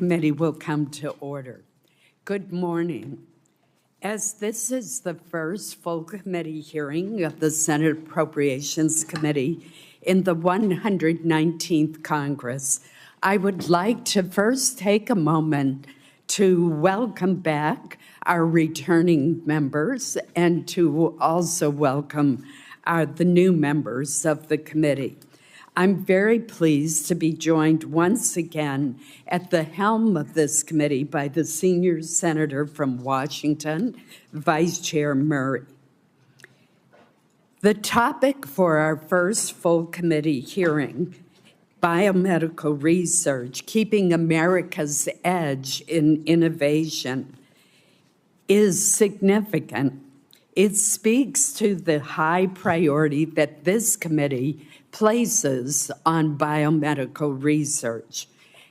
committee will come to order. Good morning. As this is the first full committee hearing of the Senate Appropriations Committee in the 119th Congress, I would like to first take a moment to welcome back our returning members and to also welcome the new members of the committee. I'm very pleased to be joined once again at the helm of this committee by the senior senator from Washington, Vice Chair Murray. The topic for our first full committee hearing, biomedical research, keeping America's edge in innovation, is significant. It speaks to the high priority that this committee places on biomedical research.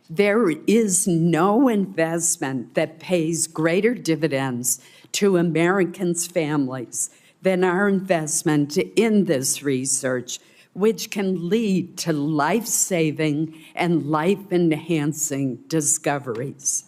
There is no investment that pays greater dividends to Americans' families than our investment in this research, which can lead to life-saving and life-enhancing discoveries.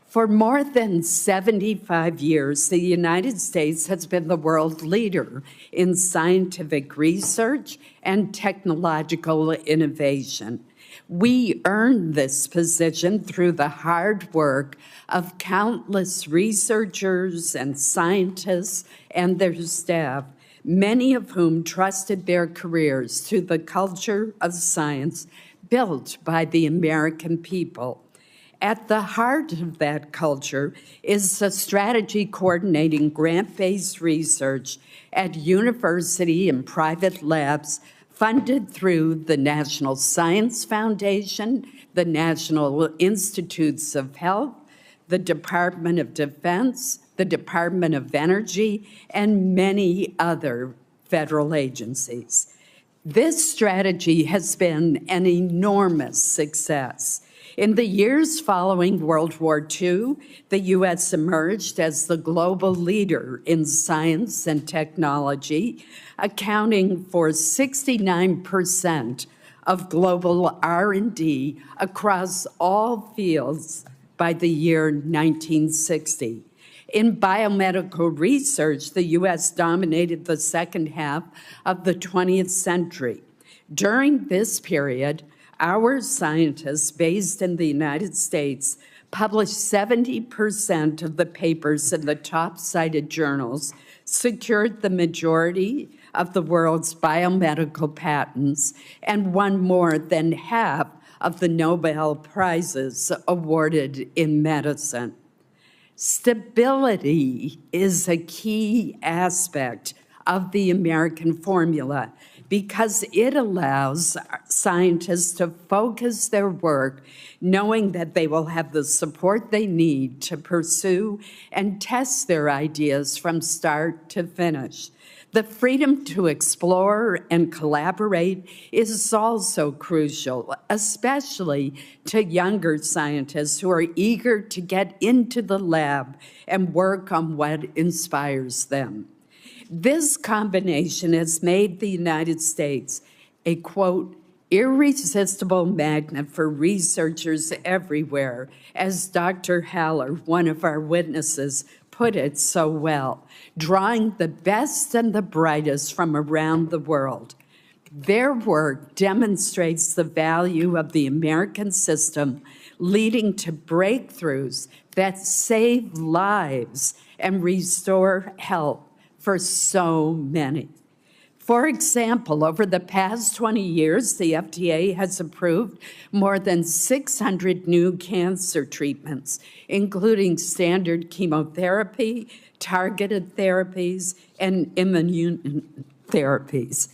For more than 75 years, the United States has been the world leader in scientific research and technological innovation. We earned this position through the hard work of countless researchers and scientists and their staff, many of whom trusted their careers to the culture of science built by the American people. At the heart of that culture is a strategy coordinating grant-based research at university and private labs funded through the National Science Foundation, the National Institutes of Health, the Department of Defense, the Department of Energy, and many other federal agencies. This strategy has been an enormous success. In the years following World War II, the U.S. emerged as the global leader in science and technology, accounting for 69% of global R&D across all fields by the year 1960. In biomedical research, the U.S. dominated the second half of the 20th century. During this period, our scientists based in the United States published 70% of the papers in the top-cited journals, secured the majority of the world's biomedical patents, and won more than half of the Nobel Prizes awarded in medicine. Stability is a key aspect of the American formula because it allows scientists to focus their work knowing that they will have the support they need to pursue and test their ideas from start to finish. The freedom to explore and collaborate is also crucial, especially to younger scientists who are eager to get into the lab and work on what inspires them. This combination has made the United States a, quote, irresistible magnet for researchers everywhere, as Dr. Haller, one of our witnesses, put it so well, drawing the best and the brightest from around the world. Their work demonstrates the value of the American system, leading to breakthroughs that save lives and restore health for so many. For example, over the past 20 years, the FDA has approved more than 600 new cancer treatments, including standard chemotherapy, targeted therapies, and immunotherapies,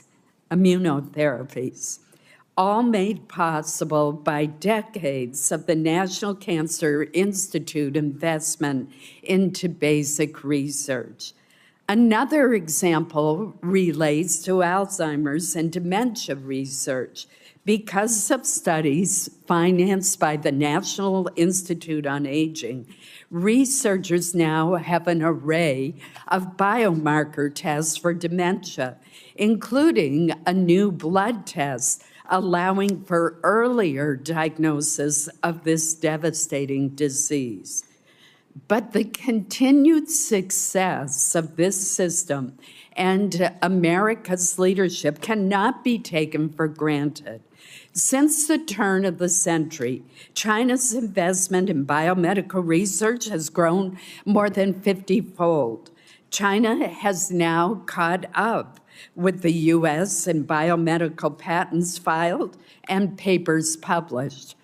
all made possible by decades of the National Cancer Institute investment into basic research. Another example relates to Alzheimer's and dementia research. Because of studies financed by the National Institute on Aging, researchers now have an array of biomarker tests for dementia, including a new blood test allowing for earlier diagnosis of this devastating disease. But the continued success of this system and America's leadership cannot be taken for granted. Since the turn of the century, China's investment in biomedical research has grown more than 50-fold. China has now caught up with the U.S. in biomedical patents filed and papers published.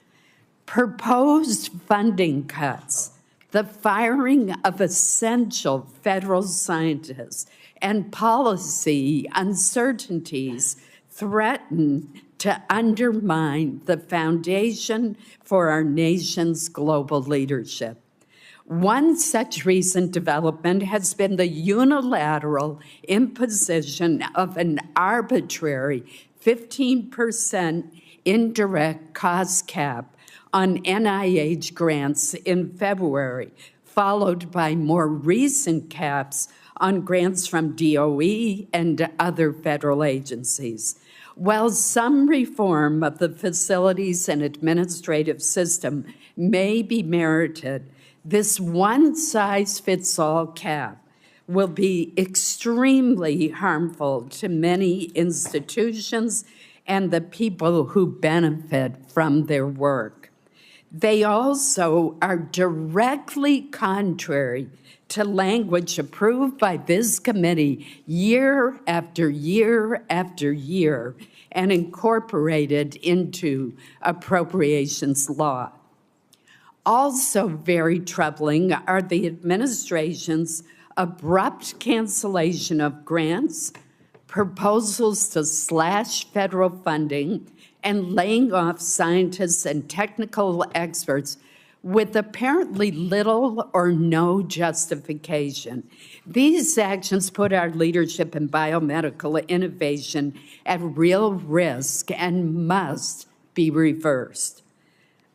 Proposed funding cuts, the firing of essential federal scientists, and policy uncertainties threaten to undermine the foundation for our nation's global leadership. One such recent development has been the unilateral imposition of an arbitrary 15% indirect cost cap on NIH grants in February, followed by more recent caps on grants from DOE and other federal agencies. While some reform of the facilities and administrative system may be merited, this one-size-fits-all cap will be extremely harmful to many institutions and the people who benefit from their work. They also are directly contrary to language approved by this committee year after year after year and incorporated into appropriations law. Also very troubling are the administration's abrupt cancellation of grants, proposals to slash federal funding, and laying off scientists and technical experts with apparently little or no justification. These actions put our leadership in biomedical innovation at real risk and must be reversed.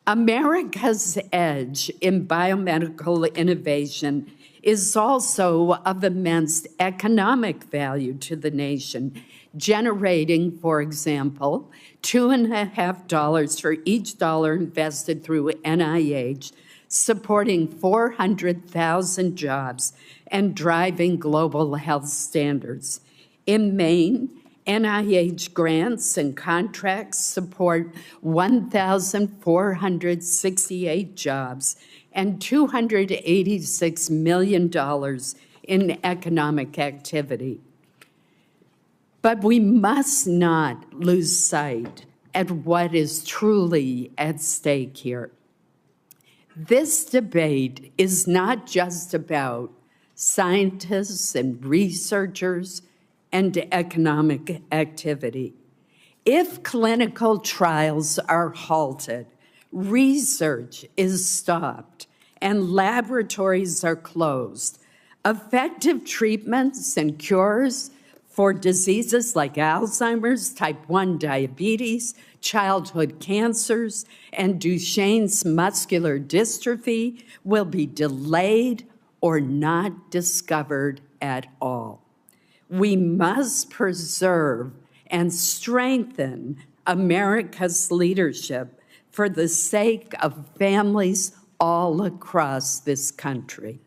America's edge in biomedical innovation is also of immense economic value to the nation, generating, for example, $2.50 for each dollar invested through NIH, supporting 400,000 jobs and driving global health standards. In Maine, NIH grants and contracts support 1,468 jobs and $286 million in economic activity. But we must not lose sight at what is truly at stake here. This debate is not just about scientists and researchers and economic activity. If clinical trials are halted, research is stopped, and laboratories are closed, effective treatments and cures for diseases like Alzheimer's, type 1 diabetes, childhood cancers, and Duchenne's muscular dystrophy will be delayed or not discovered at all. We must preserve and strengthen America's leadership for the sake of families all across this country.